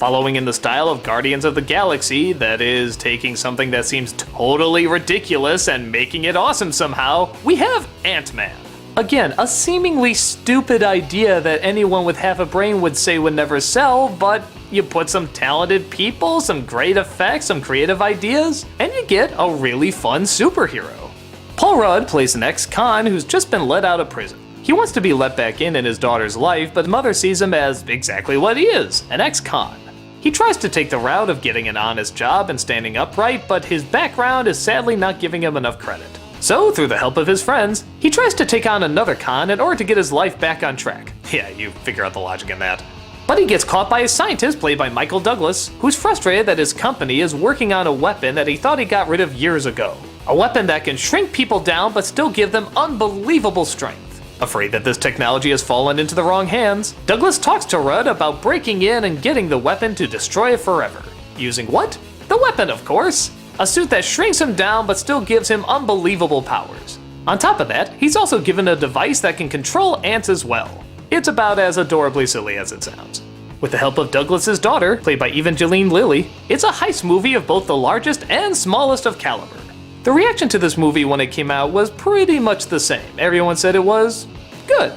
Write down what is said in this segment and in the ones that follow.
Following in the style of Guardians of the Galaxy, that is, taking something that seems totally ridiculous and making it awesome somehow, we have Ant-Man. Again, a seemingly stupid idea that anyone with half a brain would say would never sell, but you put some talented people, some great effects, some creative ideas, and you get a really fun superhero. Paul Rudd plays an ex-con who's just been let out of prison. He wants to be let back in his daughter's life, but mother sees him as exactly what he is, an ex-con. He tries to take the route of getting an honest job and standing upright, but his background is sadly not giving him enough credit. So, through the help of his friends, he tries to take on another con in order to get his life back on track. Yeah, you figure out the logic in that. But he gets caught by a scientist played by Michael Douglas, who's frustrated that his company is working on a weapon that he thought he got rid of years ago. A weapon that can shrink people down but still give them unbelievable strength. Afraid that this technology has fallen into the wrong hands, Douglas talks to Rudd about breaking in and getting the weapon to destroy it forever. Using what? The weapon, of course! A suit that shrinks him down but still gives him unbelievable powers. On top of that, he's also given a device that can control ants as well. It's about as adorably silly as it sounds. With the help of Douglas's daughter, played by Evangeline Lilly, it's a heist movie of both the largest and smallest of caliber. The reaction to this movie when it came out was pretty much the same. Everyone said it was good.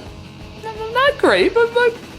Not great, but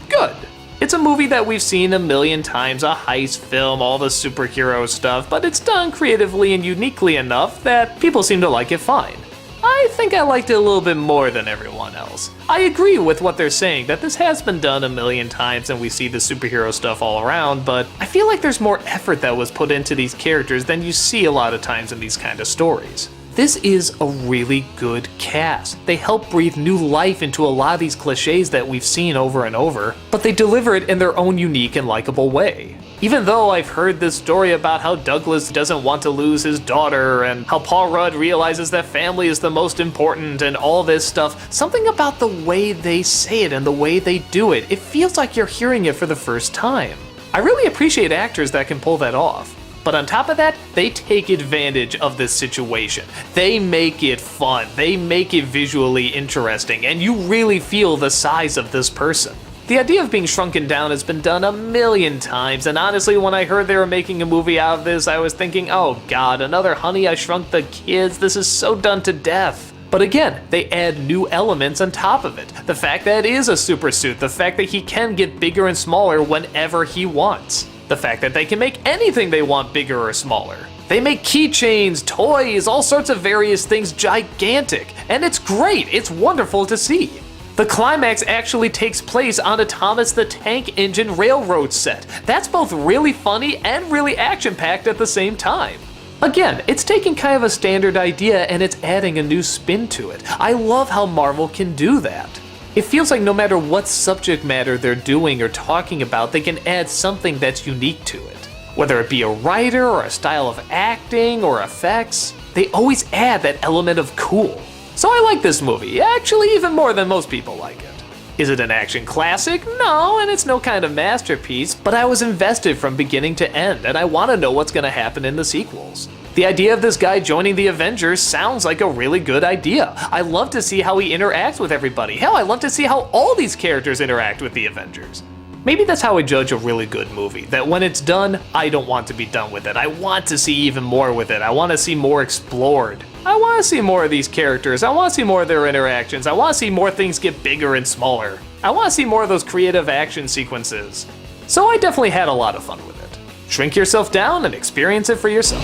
good. It's a movie that we've seen a million times, a heist film, all the superhero stuff, but it's done creatively and uniquely enough that people seem to like it fine. I think I liked it a little bit more than everyone else. I agree with what they're saying, that this has been done a million times and we see the superhero stuff all around, but I feel like there's more effort that was put into these characters than you see a lot of times in these kind of stories. This is a really good cast. They help breathe new life into a lot of these cliches that we've seen over and over, but they deliver it in their own unique and likable way. Even though I've heard this story about how Douglas doesn't want to lose his daughter and how Paul Rudd realizes that family is the most important and all this stuff, something about the way they say it and the way they do it, it feels like you're hearing it for the first time. I really appreciate actors that can pull that off. But on top of that, they take advantage of this situation. They make it fun, they make it visually interesting, and you really feel the size of this person. The idea of being shrunken down has been done a million times, and honestly, when I heard they were making a movie out of this, I was thinking, oh god, another Honey, I Shrunk the Kids, this is so done to death. But again, they add new elements on top of it. The fact that it is a super suit, the fact that he can get bigger and smaller whenever he wants. The fact that they can make anything they want bigger or smaller. They make keychains, toys, all sorts of various things gigantic, and it's great, it's wonderful to see. The climax actually takes place on a Thomas the Tank Engine railroad set. That's both really funny and really action-packed at the same time. Again, it's taking kind of a standard idea and it's adding a new spin to it. I love how Marvel can do that. It feels like no matter what subject matter they're doing or talking about, they can add something that's unique to it. Whether it be a writer or a style of acting or effects, they always add that element of cool. So I like this movie, actually even more than most people like it. Is it an action classic? No, and it's no kind of masterpiece, but I was invested from beginning to end, and I want to know what's going to happen in the sequels. The idea of this guy joining the Avengers sounds like a really good idea. I love to see how he interacts with everybody. Hell, I love to see how all these characters interact with the Avengers. Maybe that's how I judge a really good movie, that when it's done, I don't want to be done with it. I want to see even more with it. I want to see more explored. I want to see more of these characters. I want to see more of their interactions. I want to see more things get bigger and smaller. I want to see more of those creative action sequences. So I definitely had a lot of fun with it. Shrink yourself down and experience it for yourself.